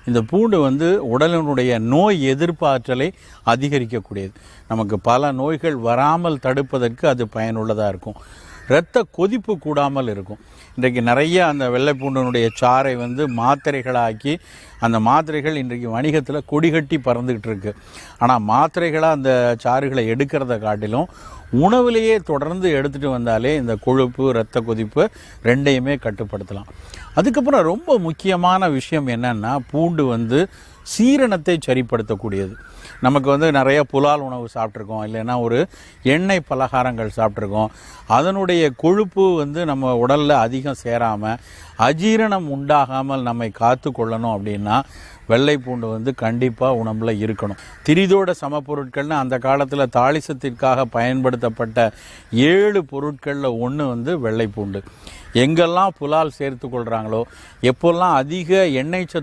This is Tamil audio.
இந்த பூண்டு உடலினுடைய நோய் எதிர்ப்பாற்றலை அதிகரிக்கக்கூடியது. நமக்கு பல நோய்கள் வராமல் தடுப்பதற்கு அது பயனுள்ளதாக இருக்கும். இரத்த கொதிப்பு கூடாமல் இருக்கும். இன்றைக்கு நிறைய அந்த வெள்ளை பூண்டினுடைய சாறை மாத்திரைகளாக்கி அந்த மாத்திரைகள் இன்றைக்கு வணிகத்தில் கொடிகட்டி பறந்துக்கிட்டு இருக்கு. ஆனால் மாத்திரைகளாக அந்த சாறுகளை எடுக்கிறத காட்டிலும் உணவிலேயே தொடர்ந்து எடுத்துகிட்டு வந்தாலே இந்த கொழுப்பு இரத்த கொதிப்பு ரெண்டையுமே கட்டுப்படுத்தலாம். அதுக்கப்புறம் ரொம்ப முக்கியமான விஷயம் என்னென்னா, பூண்டு சீரணத்தை சரிப்படுத்தக்கூடியது. நமக்கு நிறைய புலால் உணவு சாப்பிட்ருக்கோம், இல்லைன்னா ஒரு எண்ணெய் பலகாரங்கள் சாப்பிட்ருக்கோம். அதனுடைய கொழுப்பு நம்ம உடலில் அதிகம் சேராமல் அஜீரணம் உண்டாகாமல் நம்மை காத்து கொள்ளணும் அப்படின்னா வெள்ளை பூண்டு கண்டிப்பாக உணவில் இருக்கணும். திரிதோட சமப்பொருட்கள்னு அந்த காலத்தில் தாளிசத்திற்காக பயன்படுத்தப்பட்ட 7 பொருட்களில் ஒன்று வெள்ளை பூண்டு. எங்கெல்லாம் புலால் சேர்த்து கொள்கிறாங்களோ, எப்போல்லாம் அதிக எண்ணெய் சத்து